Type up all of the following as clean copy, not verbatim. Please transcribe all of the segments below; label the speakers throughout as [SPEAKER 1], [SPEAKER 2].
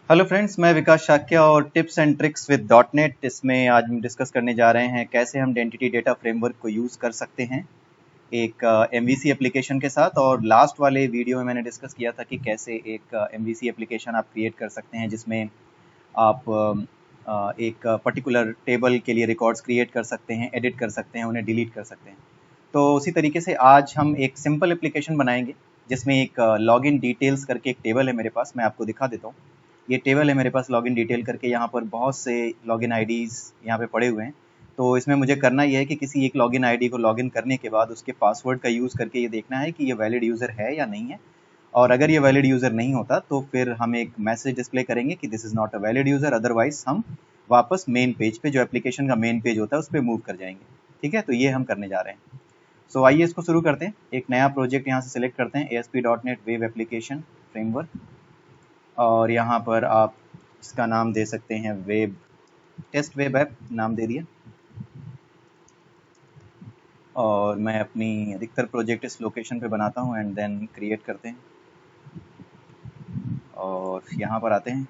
[SPEAKER 1] Hello friends, मैं विकास शाक्या और tips and tricks with dot net. इसमें आज हम डिस्कस करने जा रहे हैं कैसे हम एंटिटी डेटा फ्रेमवर्क को यूज़ कर सकते हैं एक MVC एप्लीकेशन के साथ। और लास्ट वाले वीडियो में मैंने डिस्कस किया था कि कैसे एक MVC एप्लीकेशन आप क्रिएट कर सकते हैं जिसमें आप एक पर्टिकुलर टेबल के लिए रिकॉर्ड्स क्रिएट कर सकते हैं, एडिट कर सकते हैं, उन्हें डिलीट कर सकते हैं। तो उसी तरीके से आज हम एक सिंपल एप्लीकेशन बनाएंगे जिसमें एक लॉगिन डिटेल्स करके एक टेबल है मेरे पास। मैं आपको दिखा देता हूँ। ये टेबल है मेरे पास लॉगिन डिटेल करके। यहाँ पर बहुत से लॉगिन आईडीज़ यहाँ पे पड़े हुए हैं। तो इसमें मुझे करना ये है कि किसी एक लॉगिन आईडी को लॉगिन करने के बाद उसके पासवर्ड का यूज़ करके ये देखना है कि ये वैलिड यूज़र है या नहीं है। और अगर ये वैलिड यूज़र नहीं होता तो फिर हम एक मैसेज डिस्प्ले करेंगे कि this is not a valid user. Otherwise हम वापस मेन पेज पे, जो एप्लीकेशन का मेन पेज होता है, उस पर मूव कर जाएंगे। ठीक है, तो ये हम करने जा रहे हैं। सो आइए इसको शुरू करते हैं। एक नया प्रोजेक्ट यहाँ से सिलेक्ट करते हैं, ASP.NET वेब एप्लीकेशन फ्रेमवर्क। और यहाँ पर आप इसका नाम दे सकते हैं वेब टेस्ट वेब ऐप नाम दे दिया। और मैं अपनी अधिकतर प्रोजेक्ट इस लोकेशन पे बनाता हूँ एंड देन क्रिएट करते हैं। और यहाँ पर आते हैं।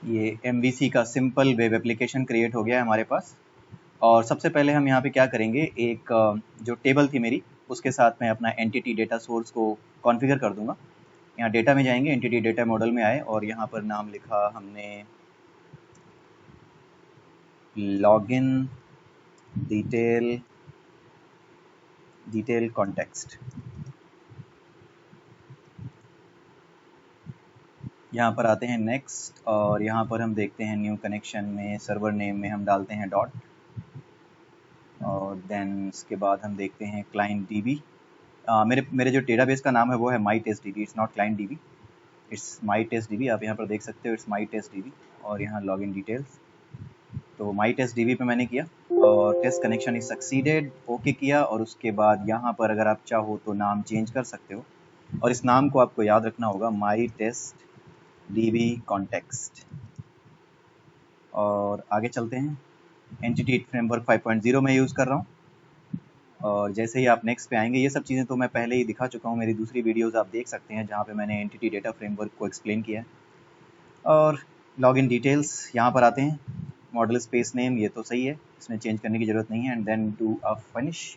[SPEAKER 1] ये MVC का सिंपल वेब एप्लीकेशन क्रिएट हो गया है हमारे पास। और सबसे पहले हम यहाँ पे क्या करेंगे, एक जो टेबल थी मेरी, उसके साथ मैं अपना एंटिटी डेटा सोर्स को कॉन्फ़िगर कर दूंगा। यहाँ डेटा में जाएंगे, एंटिटी डेटा मॉडल में आए और यहाँ पर नाम लिखा हमने लॉगिन डिटेल कॉन्टेक्स्ट। यहाँ पर आते हैं नेक्स्ट और यहाँ पर हम देखते हैं न्यू कनेक्शन में सर्वर नेम में हम डालते हैं डॉट। और देन इसके बाद हम देखते हैं क्लाइंट डीबी। मेरे जो डेटाबेस का नाम है वो है my test DB, it's not client DB, it's my test DB. आप यहाँ पर देख सकते हो इट्स माई टेस्ट डीबी। और यहाँ लॉगिन डिटेल्स, तो माई टेस्ट डीबी पे मैंने किया और test connection is succeeded, okay किया। और उसके बाद यहाँ पर अगर आप चाहो तो नाम चेंज कर सकते हो और इस नाम को आपको याद रखना होगा, माई टेस्ट डीबी कॉन्टेक्स्ट। और आगे चलते हैं। एंटिटी फ्रेमवर्क 5.0 में यूज़ कर रहा हूँ। और जैसे ही आप नेक्स्ट पे आएंगे, ये सब चीज़ें तो मैं पहले ही दिखा चुका हूँ, मेरी दूसरी वीडियोस आप देख सकते हैं जहाँ पे मैंने एंटिटी डेटा फ्रेमवर्क को एक्सप्लेन किया है। और लॉगिन डिटेल्स यहाँ पर आते हैं। मॉडल स्पेस नेम ये तो सही है, इसमें चेंज करने की ज़रूरत नहीं है। And then do a finish.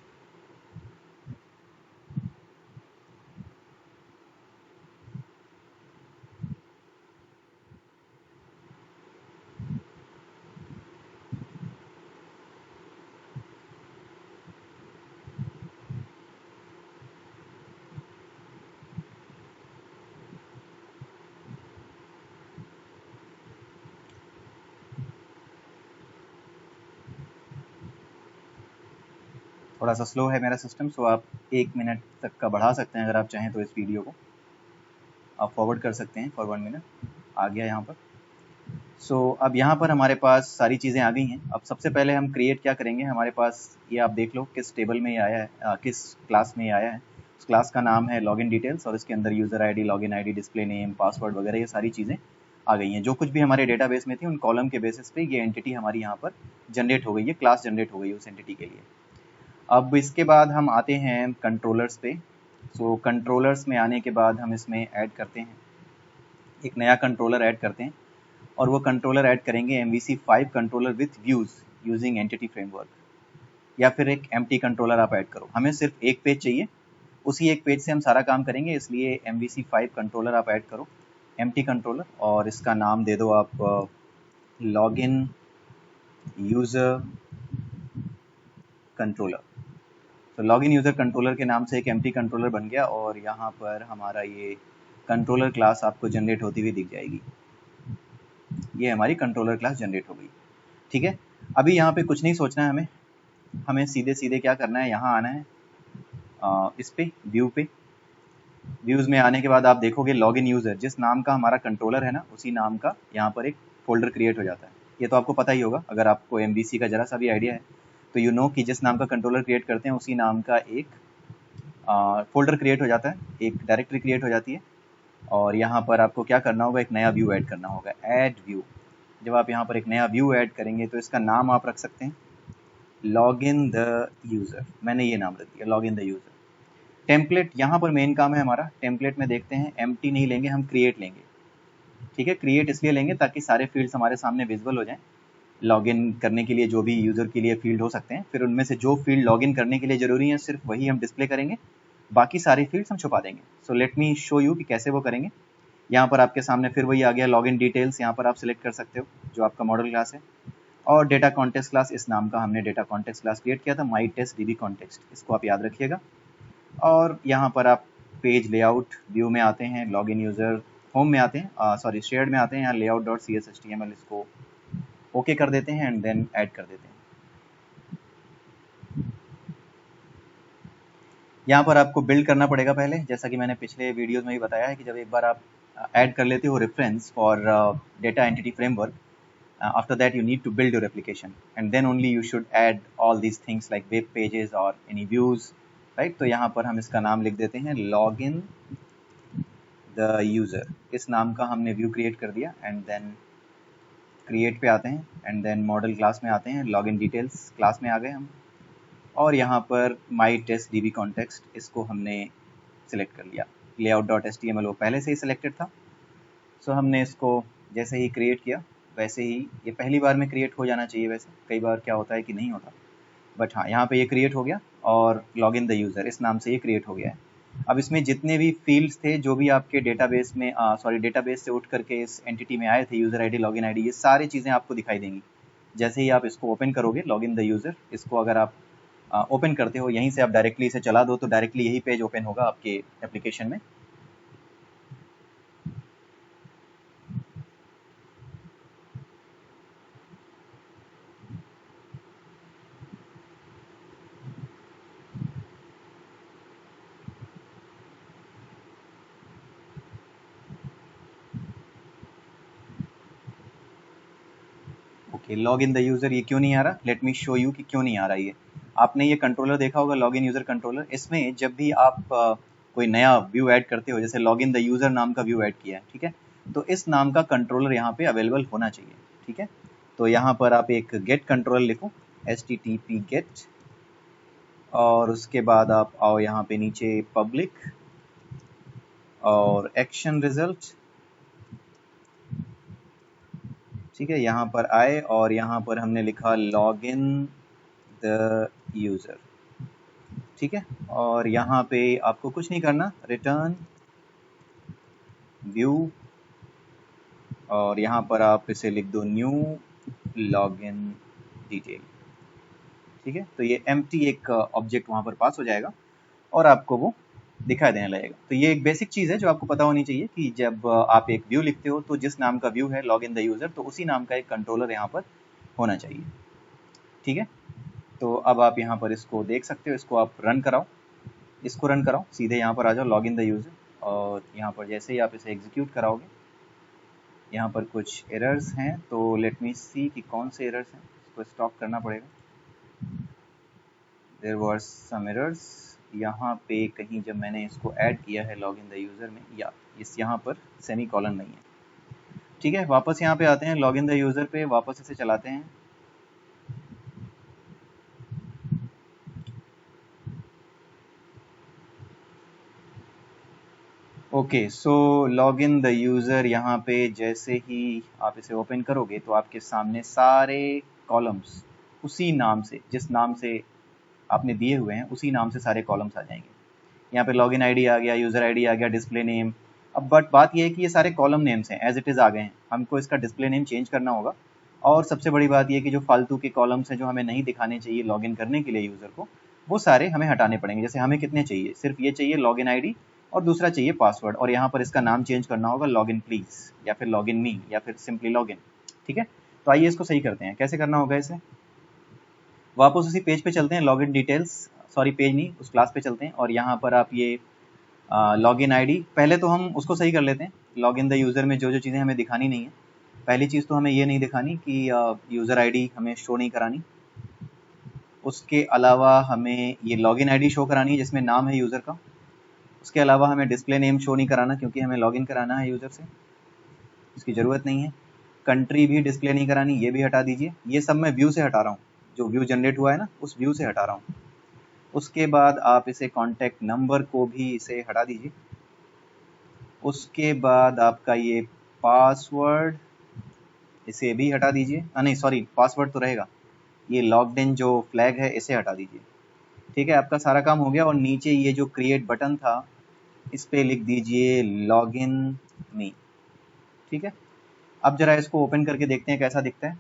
[SPEAKER 1] थोड़ा सा स्लो है मेरा सिस्टम, सो आप 1 मिनट तक का बढ़ा सकते हैं अगर आप चाहें तो। इस वीडियो को आप फॉरवर्ड कर सकते हैं फॉर 1 मिनट। आ गया यहाँ पर। सो अब यहाँ पर हमारे पास सारी चीज़ें आ गई हैं। अब सबसे पहले हम क्रिएट क्या करेंगे, हमारे पास ये आप देख लो किस टेबल में ये आया है, किस क्लास में ये आया है। उस क्लास का नाम है लॉगिन डिटेल्स और इसके अंदर user ID, login ID, display name, password वगैरह ये सारी चीज़ें आ गई हैं। जो कुछ भी हमारे डेटाबेस में थी उन कॉलम के बेसिस पे ये एंटिटी हमारी यहाँ पर जनरेट हो गई है, क्लास जनरेट हो गई है उस एंटिटी के लिए। अब इसके बाद हम आते हैं कंट्रोलर्स पे। सो कंट्रोलर्स में आने के बाद हम इसमें ऐड करते हैं, एक नया कंट्रोलर ऐड करते हैं। और वो कंट्रोलर ऐड करेंगे MVC5 controller with views using entity framework. या फिर एक एम्प्टी कंट्रोलर आप ऐड करो, हमें सिर्फ एक पेज चाहिए, उसी एक पेज से हम सारा काम करेंगे, इसलिए MVC5 कंट्रोलर आप ऐड करो, एम्प्टी कंट्रोलर। और इसका नाम दे दो आप लॉगिन यूजर कंट्रोलर। तो लॉगिन यूजर कंट्रोलर के नाम से एक एम्प्टी कंट्रोलर बन गया और यहाँ पर हमारा ये कंट्रोलर क्लास आपको जनरेट होती हुई दिख जाएगी। ये हमारी कंट्रोलर क्लास जनरेट हो गई। ठीक है, अभी यहाँ पे कुछ नहीं सोचना है हमें सीधे सीधे क्या करना है, यहाँ आना है इस पे व्यू पे। व्यूज़ में आने के बाद आप देखोगे लॉगिन यूज़र, जिस नाम का हमारा कंट्रोलर है ना, उसी नाम का यहाँ पर एक फोल्डर क्रिएट हो जाता है। ये तो आपको पता ही होगा, अगर आपको MVC का जरा सा भी आइडिया है तो यू नो कि जिस नाम का कंट्रोलर क्रिएट करते हैं उसी नाम का एक फोल्डर क्रिएट हो जाता है, एक डायरेक्टरी क्रिएट हो जाती है। और यहाँ पर आपको क्या करना होगा, एक नया व्यू ऐड करना होगा, ऐड व्यू। जब आप यहाँ पर एक नया व्यू ऐड करेंगे तो इसका नाम आप रख सकते हैं लॉग इन द यूज़र। मैंने ये नाम रख दिया log in the user. Template यहाँ पर मेन काम है हमारा। टेम्पलेट में देखते हैं एम्प्टी नहीं लेंगे, हम क्रिएट लेंगे। ठीक है, क्रिएट इसलिए लेंगे ताकि सारे फील्ड्स हमारे सामने विजिबल हो जाएं। लॉगिन करने के लिए जो भी यूज़र के लिए फील्ड हो सकते हैं, फिर उनमें से जो फील्ड लॉगिन करने के लिए ज़रूरी है सिर्फ वही हम डिस्प्ले करेंगे, बाकी सारे फील्ड्स हम छुपा देंगे। So let me show you कि कैसे वो करेंगे। यहाँ पर आपके सामने फिर वही आ गया लॉगिन डिटेल्स, यहाँ पर आप सिलेक्ट कर सकते हो जो आपका मॉडल क्लास है। और डेटा कॉन्टेक्स्ट क्लास, इस नाम का हमने डेटा कॉन्टेक्स्ट क्लास क्रिएट किया था, माई टेस्ट DB कॉन्टेक्स्ट, इसको आप याद रखिएगा। और यहाँ पर आप पेज लेआउट व्यू में आते हैं, लॉगिन यूज़र होम में आते हैं, सॉरी शेयर्ड में आते हैं, यहाँ layout.cshtml इसको ओके कर देते हैं एंड देन ऐड कर देते हैं। यहाँ पर आपको बिल्ड करना पड़ेगा पहले, जैसा कि मैंने पिछले वीडियोस में भी बताया है कि जब एक बार आप ऐड कर लेते हो reference for data entity framework, after that you need to build your application and then only you should add all these things like web pages or any views, right? तो यहाँ पर हम इसका नाम लिख देते हैं login the user। इस नाम का हमने व्यू क्रिएट कर दिया एंड देन क्रिएट पे आते हैं एंड देन मॉडल क्लास में आते हैं, लॉगिन डिटेल्स क्लास में आ गए हम। और यहाँ पर माई टेस्ट DB कॉन्टेक्स्ट, इसको हमने सिलेक्ट कर लिया। layout.html वो पहले से ही सिलेक्टेड था। सो हमने इसको जैसे ही क्रिएट किया वैसे ही, ये पहली बार में क्रिएट हो जाना चाहिए, वैसे कई बार क्या होता है कि नहीं होता, बट हाँ यहाँ पे ये क्रिएट हो गया और लॉगिन द यूज़र इस नाम से ये क्रिएट हो गया है। अब इसमें जितने भी फील्ड्स थे जो भी आपके डेटाबेस में डेटाबेस से उठ करके इस एंटिटी में आए थे, यूज़र आईडी, लॉगिन आईडी, ये सारी चीज़ें आपको दिखाई देंगी जैसे ही आप इसको ओपन करोगे। लॉगिन द यूज़र, इसको अगर आप ओपन करते हो, यहीं से आप डायरेक्टली इसे चला दो तो डायरेक्टली यही पेज ओपन होगा आपके एप्लीकेशन में। Okay, log in the user ये क्यों नहीं आ रहा, लेट मी शो यू कि क्यों नहीं आ रहा ये। आपने ये कंट्रोलर देखा होगा, लॉग इन यूज़र कंट्रोलर। इसमें जब भी आप कोई नया व्यू ऐड करते हो, जैसे लॉग इन द यूज़र नाम का व्यू ऐड किया है, ठीक है, तो इस नाम का कंट्रोलर यहाँ पे अवेलेबल होना चाहिए। ठीक है, तो यहाँ पर आप एक गेट कंट्रोलर लिखो, HTTP गेट, और उसके बाद आप आओ यहाँ पे नीचे पब्लिक और एक्शन रिजल्ट। ठीक है, यहाँ पर आए और यहाँ पर हमने लिखा लॉग इन द यूज़र। ठीक है, और यहाँ पे आपको कुछ नहीं करना, रिटर्न व्यू, और यहाँ पर आप इसे लिख दो न्यू लॉगिन डिटेल। ठीक है, तो ये एम्प्टी एक ऑब्जेक्ट वहाँ पर पास हो जाएगा और आपको वो दिखाई देने लगेगा। तो ये एक बेसिक चीज़ है जो आपको पता होनी चाहिए कि जब आप एक व्यू लिखते हो तो जिस नाम का व्यू है लॉग इन द यूज़र, तो उसी नाम का एक कंट्रोलर यहाँ पर होना चाहिए। ठीक है, तो अब आप यहाँ पर इसको देख सकते हो, इसको आप रन कराओ, इसको रन कराओ, सीधे यहाँ पर आ जाओ लॉग इन द यूज़र, और यहाँ पर जैसे ही आप इसे एग्जीक्यूट कराओगे, यहाँ पर कुछ एरर्स हैं, तो लेट मी सी कि कौन से एरर्स हैं, इसको स्टॉप करना पड़ेगा। देयर वर सम एरर्स यहाँ पे कहीं, जब मैंने इसको ऐड किया है लॉग इन द यूज़र में, या इस यहाँ पर सेमी कॉलन नहीं है। ठीक है, वापस यहाँ पे आते हैं लॉग इन द यूज़र पे, वापस इसे चलाते हैं। Okay, so log in the user, यहाँ पे जैसे ही आप इसे ओपन करोगे तो आपके सामने सारे कॉलम्स उसी नाम से, जिस नाम से आपने दिए हुए हैं उसी नाम से सारे कॉलम्स आ जाएंगे। यहाँ पे लॉगिन आईडी आ गया, यूज़र आईडी आ गया, डिस्प्ले नेम। अब बट बात यह है कि ये सारे कॉलम नेम्स हैं, एज इट इज़ आ गए हैं, हमको इसका डिस्प्ले नेम चेंज करना होगा। और सबसे बड़ी बात यह कि जो फालतू के कॉलम्स हैं जो हमें नहीं दिखाने चाहिए लॉगिन करने के लिए यूज़र को, वो सारे हमें हटाने पड़ेंगे। जैसे हमें कितने चाहिए, सिर्फ ये चाहिए लॉगिन आईडी और दूसरा चाहिए पासवर्ड, और यहाँ पर इसका नाम चेंज करना होगा लॉगिन प्लीज़, या फिर लॉगिन मी, या फिर सिंपली लॉगिन। ठीक है, तो आइए इसको सही करते हैं। कैसे करना होगा इसे, वापस उसी पेज पे चलते हैं, लॉगिन डिटेल्स, सॉरी पेज नहीं, उस क्लास पे चलते हैं, और यहाँ पर आप ये लॉगिन आईडी, पहले तो हम उसको सही कर लेते हैं। लॉगिन द यूज़र में जो जो चीज़ें हमें दिखानी नहीं है, पहली चीज़ तो हमें ये नहीं दिखानी कि यूज़र आईडी हमें शो नहीं करानी। उसके अलावा हमें ये लॉगिन आईडी शो करानी है जिसमें नाम है यूज़र का। उसके अलावा हमें डिस्प्ले नेम शो नहीं कराना क्योंकि हमें लॉगिन कराना है यूज़र से, इसकी ज़रूरत नहीं है। कंट्री भी डिस्प्ले नहीं करानी, ये भी हटा दीजिए। ये सब मैं व्यू से हटा रहा हूँ, जो व्यू जनरेट हुआ है ना उस व्यू से हटा रहा हूँ। उसके बाद आप इसे कॉन्टैक्ट नंबर को भी इसे हटा दीजिए। उसके बाद आपका ये पासवर्ड, इसे भी हटा दीजिए। नहीं सॉरी, पासवर्ड तो रहेगा। ये लॉग्ड इन जो फ्लैग है इसे हटा दीजिए। ठीक है, आपका सारा काम हो गया। और नीचे ये जो क्रिएट बटन था इस पे लिख दीजिए लॉगिन मी। ठीक है, अब जरा इसको ओपन करके देखते हैं कैसा दिखता है।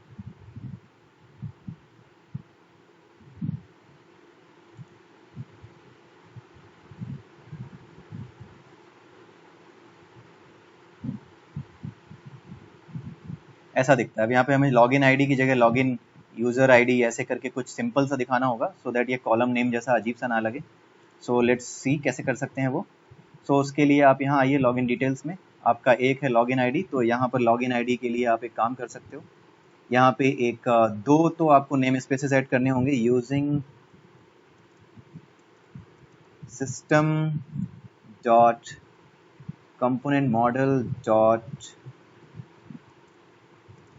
[SPEAKER 1] ऐसा दिखता है। अब यहाँ पे हमें लॉगिन आईडी की जगह लॉगिन यूज़र आईडी ऐसे करके कुछ सिंपल सा दिखाना होगा, सो दैट ये कॉलम नेम जैसा अजीब सा ना लगे। सो लेट्स सी कैसे कर सकते हैं वो। सो उसके लिए आप यहाँ आइए लॉगिन डिटेल्स में। आपका एक है लॉगिन आईडी, तो यहाँ पर लॉगिन आईडी के लिए आप एक काम कर सकते हो। यहाँ पे एक दो तो आपको नेम स्पेसेस ऐड करने होंगे। Using system dot component model dot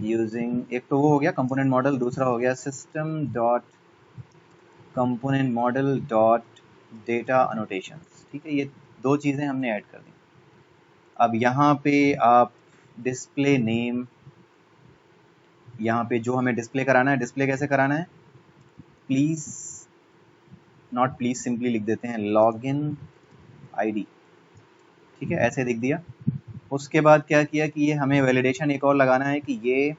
[SPEAKER 1] using, एक तो वो हो गया कंपोनेंट मॉडल, दूसरा हो गया system dot component model dot data annotations. ठीक है, ये दो चीज़ें हमने ऐड कर दी। अब यहाँ पे आप डिस्प्ले नेम, यहाँ पे जो हमें डिस्प्ले कराना है, डिस्प्ले कैसे कराना है, प्लीज़ नॉट प्लीज़ सिंपली लिख देते हैं लॉगिन आईडी। ठीक है, ऐसे लिख दिया। उसके बाद क्या किया कि ये हमें वैलिडेशन एक और लगाना है कि ये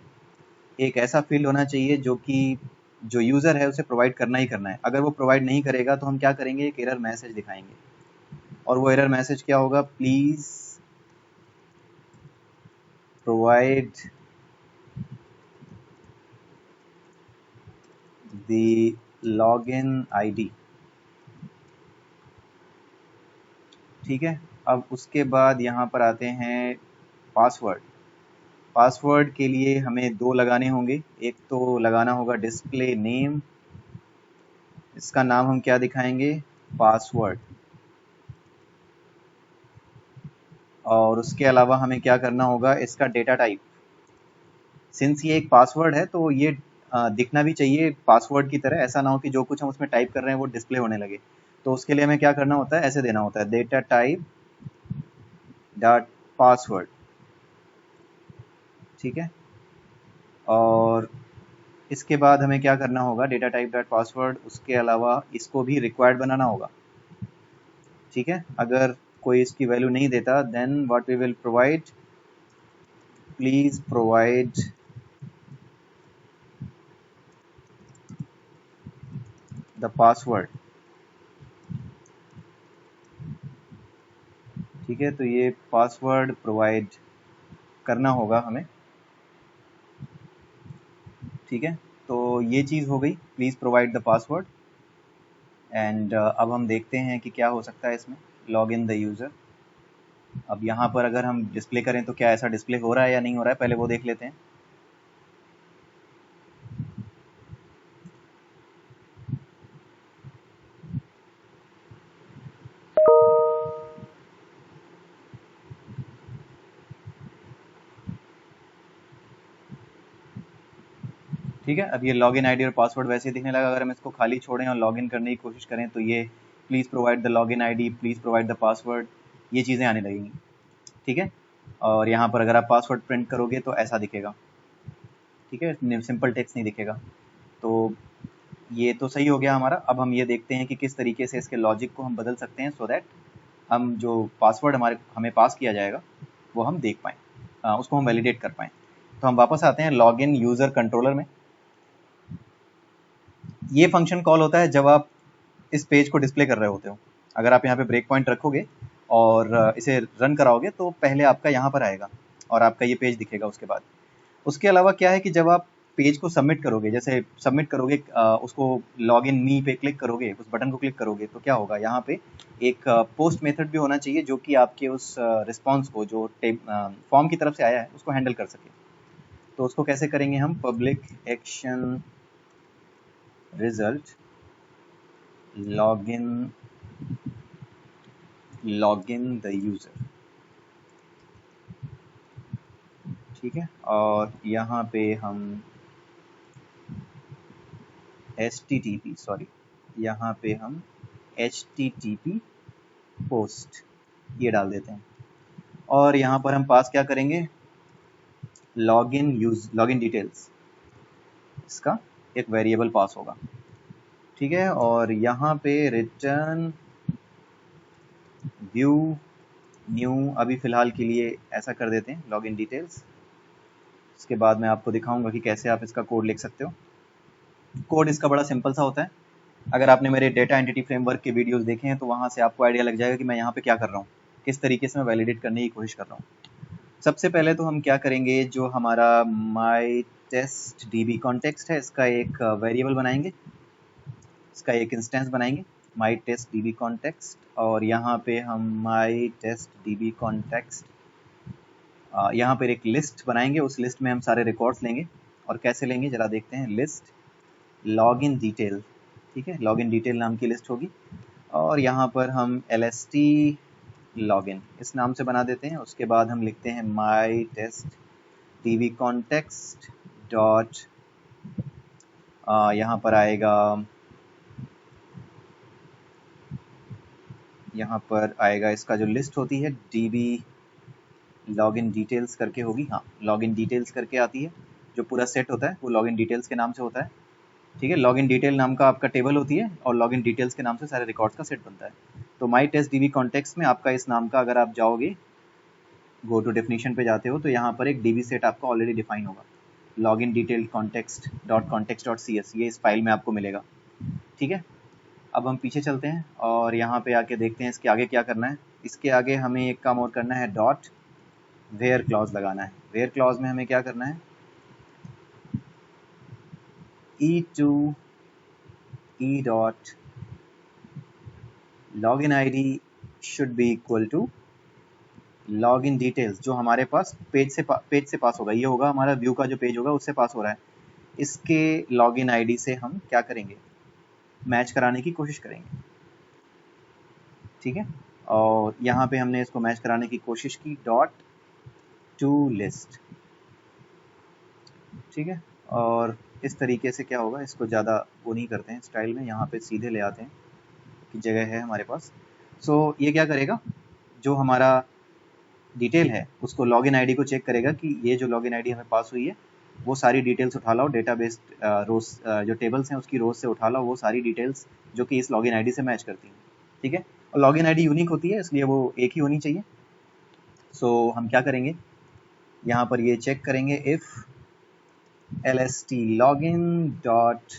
[SPEAKER 1] एक ऐसा फील्ड होना चाहिए जो कि जो यूज़र है उसे प्रोवाइड करना ही करना है। अगर वो प्रोवाइड नहीं करेगा तो हम क्या करेंगे, एक एरर मैसेज दिखाएंगे। और वो एरर मैसेज क्या होगा, please provide the login ID. ठीक है, अब उसके बाद यहाँ पर आते हैं पासवर्ड। पासवर्ड के लिए हमें दो लगाने होंगे। एक तो लगाना होगा डिस्प्ले नेम, इसका नाम हम क्या दिखाएंगे, पासवर्ड। और उसके अलावा हमें क्या करना होगा, इसका डेटा टाइप। सिंस ये एक पासवर्ड है तो ये दिखना भी चाहिए पासवर्ड की तरह, ऐसा ना हो कि जो कुछ हम उसमें टाइप कर रहे हैं वो डिस्प्ले होने लगे। तो उसके लिए हमें क्या करना होता है, ऐसे देना होता है डेटा टाइप डॉट पासवर्ड। ठीक है, और इसके बाद हमें क्या करना होगा, डेटा टाइप डॉट पासवर्ड, उसके अलावा इसको भी रिक्वायर्ड बनाना होगा। ठीक है, अगर कोई इसकी वैल्यू नहीं देता then what we will provide, please provide the password. ठीक है, तो ये पासवर्ड प्रोवाइड करना होगा हमें। ठीक है, तो ये चीज़ हो गई, please provide the password. And अब हम देखते हैं कि क्या हो सकता है इसमें, लॉग इन द यूज़र। अब यहाँ पर अगर हम डिस्प्ले करें तो क्या ऐसा डिस्प्ले हो रहा है या नहीं हो रहा है, पहले वो देख लेते हैं। ठीक है, अब ये लॉगिन आईडी और पासवर्ड वैसे ही दिखने लगा। अगर हम इसको खाली छोड़ें और लॉगिन करने की कोशिश करें तो ये please provide the login ID, please provide the password, ये चीज़ें आने लगेंगी। ठीक है, और यहाँ पर अगर आप पासवर्ड प्रिंट करोगे तो ऐसा दिखेगा। ठीक है, सिंपल टेक्स्ट नहीं दिखेगा। तो ये तो सही हो गया हमारा। अब हम ये देखते हैं कि किस तरीके से इसके लॉजिक को हम बदल सकते हैं सो दैट हम जो पासवर्ड हमें पास किया जाएगा वो हम देख पाएँ, उसको हम वैलिडेट कर पाएँ। तो हम वापस आते हैं लॉगिन यूज़र कंट्रोलर में। ये फंक्शन कॉल होता है जब आप इस पेज को डिस्प्ले कर रहे होते हो। अगर आप यहाँ पे ब्रेक पॉइंट रखोगे और इसे रन कराओगे तो पहले आपका यहाँ पर आएगा और आपका ये पेज दिखेगा उसके बाद। उसके अलावा क्या है कि जब आप पेज को सबमिट करोगे, जैसे सबमिट करोगे उसको लॉगिन मी पे क्लिक करोगे, उस बटन को क्लिक करोगे तो क्या होगा, यहाँ पे एक पोस्ट मेथड भी होना चाहिए जो कि आपके उस रिस्पॉन्स को जो फॉर्म की तरफ से आया है उसको हैंडल कर सके। तो उसको कैसे करेंगे हम, public action result login log in the user, ठीक है। और यहाँ पे हम यहाँ पे हम HTTP पोस्ट ये डाल देते हैं। और यहाँ पर हम पास क्या करेंगे, लॉगिन डिटेल्स, इसका एक वेरिएबल पास होगा, ठीक है। और यहाँ पे रिटर्न व्यू न्यू, अभी फ़िलहाल के लिए ऐसा कर देते हैं लॉगिन डिटेल्स। इसके बाद मैं आपको दिखाऊंगा कि कैसे आप इसका कोड लिख सकते हो। कोड इसका बड़ा सिंपल सा होता है। अगर आपने मेरे डेटा एंटिटी फ्रेमवर्क के वीडियोस देखे हैं तो वहाँ से आपको आइडिया लग जाएगा कि मैं यहाँ पे क्या कर रहा हूँ, किस तरीके से मैं वैलिडेट करने की कोशिश कर रहा हूँ। सबसे पहले तो हम क्या करेंगे, जो हमारा माई टेस्ट DB कॉन्टेक्स्ट है, इसका एक वेरिएबल बनाएंगे, इसका एक इंस्टेंस बनाएंगे माई टेस्ट DB कॉन्टेक्स्ट। और यहाँ पे हम माई टेस्ट DB कॉन्टेक्स्ट, यहाँ पर एक लिस्ट बनाएंगे, उस लिस्ट में हम सारे रिकॉर्ड्स लेंगे। और कैसे लेंगे ज़रा देखते हैं, लिस्ट लॉगिन डिटेल, ठीक है, लॉगिन डिटेल नाम की लिस्ट होगी। और यहाँ पर हम LST लॉगिन इस नाम से बना देते हैं। उसके बाद हम लिखते हैं माई टेस्ट DB कॉन्टेक्स्ट डॉट, यहाँ पर आएगा, इसका जो लिस्ट होती है DB लॉगिन डिटेल्स करके होगी, हाँ लॉगिन डिटेल्स करके आती है। जो पूरा सेट होता है वो लॉगिन डिटेल्स के नाम से होता है, ठीक है। लॉगिन डिटेल नाम का आपका टेबल होती है और लॉगिन डिटेल्स के नाम से सारे रिकॉर्ड्स का सेट बनता है। तो माई टेस्ट DB कॉन्टेक्स्ट में आपका इस नाम का, अगर आप जाओगे गो टू डेफिनेशन पे जाते हो तो यहाँ पर एक DB सेट आपका ऑलरेडी डिफाइन होगा, login detail context dot CS, ये इस फाइल में आपको मिलेगा, ठीक है। अब हम पीछे चलते हैं और यहाँ पे आके देखते हैं इसके आगे क्या करना है। इसके आगे हमें एक काम और करना है, डॉट वेयर क्लॉज लगाना है। वेयर क्लॉज में हमें क्या करना है, E2 E dot login ID should be equal to login details, जो हमारे पास पेज से पास होगा, ये होगा हमारा व्यू का जो पेज होगा उससे पास हो रहा है। इसके लॉगिन आईडी से हम क्या करेंगे, मैच कराने की कोशिश करेंगे, ठीक है। और यहाँ पे हमने इसको मैच कराने की कोशिश की, डॉट टू लिस्ट, ठीक है। और इस तरीके से क्या होगा, इसको ज़्यादा वो नहीं करते हैं स्टाइल में, यहाँ पे सीधे ले आते हैं कि जगह है हमारे पास। सो ये क्या करेगा, जो हमारा डिटेल है उसको लॉगिन आईडी को चेक करेगा कि ये जो लॉगिन आईडी हमें पास हुई है वो सारी डिटेल्स उठा लाओ, डेटाबेस रोज जो टेबल्स हैं उसकी रोज से उठा लाओ वो सारी डिटेल्स जो कि इस लॉगिन आईडी से मैच करती हैं, ठीक है। और लॉगिन आईडी यूनिक होती है इसलिए वो एक ही होनी चाहिए। सो हम क्या करेंगे, यहाँ पर ये चेक करेंगे, if LST login dot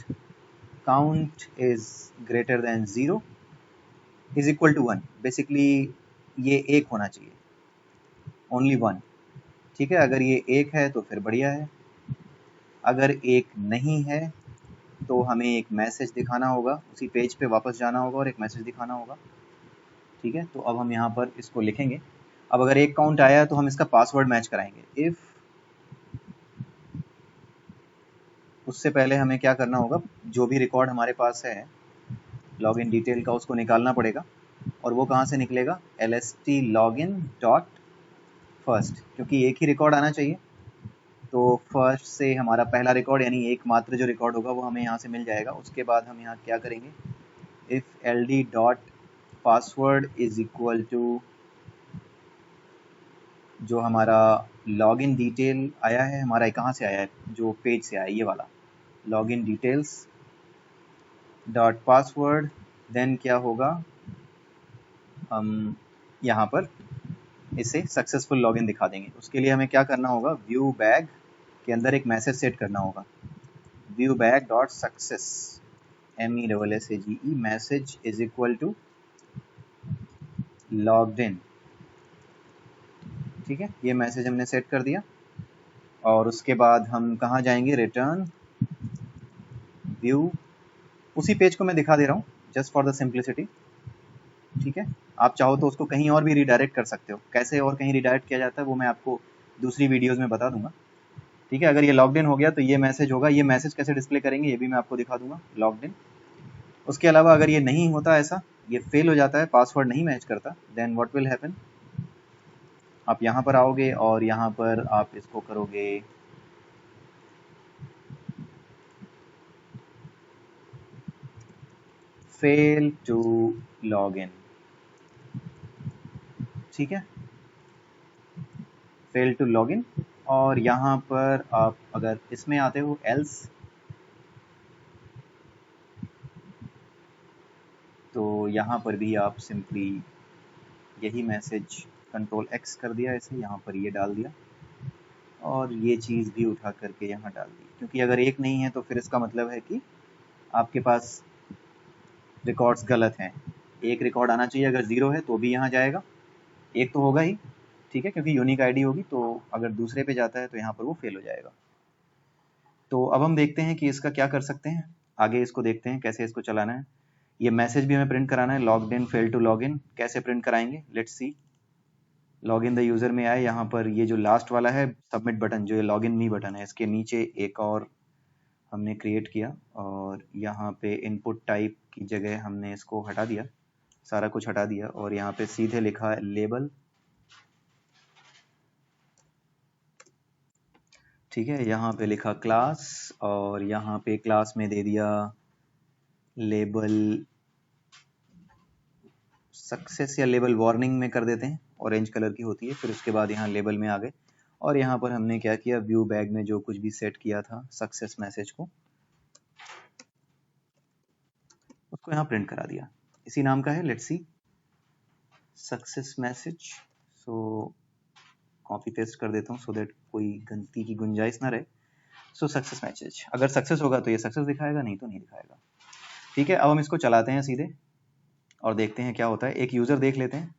[SPEAKER 1] count is greater than 0 is equal to 1, basically ये एक होना चाहिए, ओनली 1, ठीक है। अगर ये एक है तो फिर बढ़िया है, अगर एक नहीं है तो हमें एक मैसेज दिखाना होगा, उसी पेज पे वापस जाना होगा और एक मैसेज दिखाना होगा, ठीक है। तो अब हम यहाँ पर इसको लिखेंगे। अब अगर एक काउंट आया तो हम इसका पासवर्ड मैच कराएंगे। इफ़, उससे पहले हमें क्या करना होगा, जो भी रिकॉर्ड हमारे पास है लॉगिन डिटेल का उसको निकालना पड़ेगा। और वो कहाँ से निकलेगा, LST login डॉट फर्स्ट, क्योंकि एक ही रिकॉर्ड आना चाहिए तो फर्स्ट से हमारा पहला रिकॉर्ड यानी एकमात्र जो रिकॉर्ड होगा वो हमें यहाँ से मिल जाएगा। उसके बाद हम यहाँ क्या करेंगे, if LD dot password is equal to, जो हमारा लॉगिन डिटेल आया है हमारा कहाँ से आया है, जो पेज से आया है ये वाला, login details dot password, then क्या होगा, हम यहाँ पर इसे सक्सेसफुल लॉगिन दिखा देंगे। उसके लिए हमें क्या करना होगा, व्यू बैग के अंदर एक मैसेज सेट करना होगा, view bag dot success MESSAGE message is equal to logged in, ठीक है। ये मैसेज हमने सेट कर दिया। और उसके बाद हम कहाँ जाएंगे, रिटर्न व्यू, उसी पेज को मैं दिखा दे रहा हूँ जस्ट फॉर द सिंप्लिसिटी, ठीक है। आप चाहो तो उसको कहीं और भी रिडायरेक्ट कर सकते हो, कैसे और कहीं रिडायरेक्ट किया जाता है वो मैं आपको दूसरी वीडियोस में बता दूंगा, ठीक है। अगर ये लॉग्ड इन हो गया तो ये मैसेज होगा, ये मैसेज कैसे डिस्प्ले करेंगे ये भी मैं आपको दिखा दूंगा, लॉग्ड इन। उसके अलावा अगर ये नहीं होता ऐसा ये फेल हो जाता है, पासवर्ड नहीं मैच करता, देन व्हाट विल हैपन, आप यहाँ पर आओगे और यहाँ पर आप इसको करोगे फेल टू लॉग इन, ठीक है, फेल टू लॉग इन। और यहाँ पर आप अगर इसमें आते हो एल्स, तो यहाँ पर भी आप सिंपली यही मैसेज कंट्रोल एक्स कर दिया ऐसे, यहाँ पर ये डाल दिया और ये चीज़ भी उठा करके यहाँ डाल दी, क्योंकि अगर एक नहीं है तो फिर इसका मतलब है कि आपके पास रिकॉर्ड्स गलत हैं। एक रिकॉर्ड आना चाहिए, अगर ज़ीरो है तो भी यहाँ जाएगा, एक तो होगा ही, ठीक है, क्योंकि यूनिक आईडी होगी, तो अगर दूसरे पे जाता है तो यहाँ पर वो फेल हो जाएगा। तो अब हम देखते हैं कि इसका क्या कर सकते हैं, आगे इसको देखते हैं कैसे इसको चलाना है। ये मैसेज भी हमें प्रिंट कराना है, logged in fail to log in, कैसे प्रिंट कराएंगे, let's see. Log in the user में आए, यहाँ पर ये जो लास्ट वाला है सबमिट बटन, जो ये लॉग इन मी बटन है, इसके नीचे एक और हमने क्रिएट किया और यहाँ पे इनपुट टाइप की जगह हमने इसको हटा दिया, सारा कुछ हटा दिया और यहाँ पे सीधे लिखा है लेबल, ठीक है, यहाँ पे लिखा क्लास और यहाँ पे क्लास में दे दिया लेबल सक्सेस या लेबल वार्निंग में कर देते हैं, ऑरेंज कलर की होती है। फिर उसके बाद यहाँ लेबल में आ गए और यहाँ पर हमने क्या किया, व्यू बैग में जो कुछ भी सेट किया था सक्सेस मैसेज को, उसको यहाँ प्रिंट करा दिया, इसी नाम का है, let's see success message. So copy paste कर देता हूँ सो दैट कोई गलती की गुंजाइश ना रहे। सो सक्सेस मैसेज, अगर सक्सेस होगा तो ये सक्सेस दिखाएगा, नहीं तो नहीं दिखाएगा, ठीक है। अब हम इसको चलाते हैं सीधे और देखते हैं क्या होता है। एक यूज़र देख लेते हैं,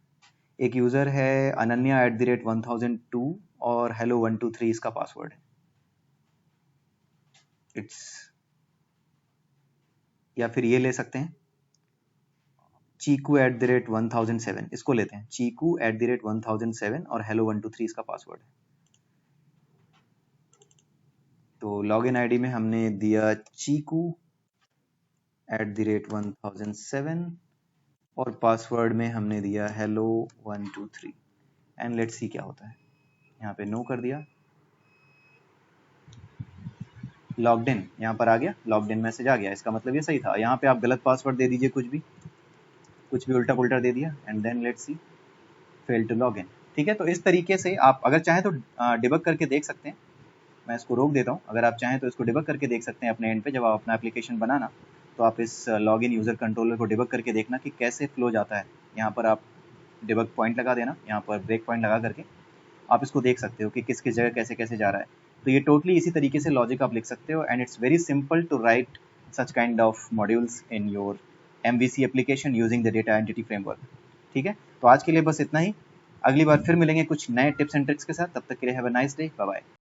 [SPEAKER 1] एक यूज़र है अनन्या @1002 और hello123 इसका पासवर्ड है, इट्स, या फिर ये ले सकते हैं चीकू @1007, इसको लेते हैं चीकू @1007 और hello123 इसका पासवर्ड है। तो लॉगिन आईडी में हमने दिया चीकू @1007 और पासवर्ड में हमने दिया hello123 एंड लेट्स सी क्या होता है। यहाँ पे नो कर दिया, लॉग्ड इन यहाँ पर आ गया, लॉग्ड इन मैसेज आ गया, इसका मतलब ये सही था। यहाँ पे आप गलत पासवर्ड दे दीजिए, कुछ भी उल्टा पुल्टा दे दिया and then let's see fail to log in, ठीक है। तो इस तरीके से आप अगर चाहें तो डिबग करके देख सकते हैं, मैं इसको रोक देता हूँ, अगर आप चाहें तो इसको डिबग करके देख सकते हैं अपने एंड पे, जब आप अपना एप्लीकेशन बनाना तो आप इस लॉग इन यूज़र कंट्रोलर को डिबग करके देखना कि कैसे फ्लो जाता है। यहाँ पर आप डिबग पॉइंट लगा देना, यहाँ पर ब्रेक पॉइंट लगा करके आप इसको देख सकते हो कि किस किस जगह कैसे कैसे जा रहा है। तो ये टोटली इसी तरीके से लॉजिक आप लिख सकते हो and it's very simple to write such kind of modules in your MVC application using the data entity framework, ठीक है। तो आज के लिए बस इतना ही, अगली बार फिर मिलेंगे कुछ नए टिप्स एंड ट्रिक्स के साथ, तब तक के लिए have a nice day, bye bye.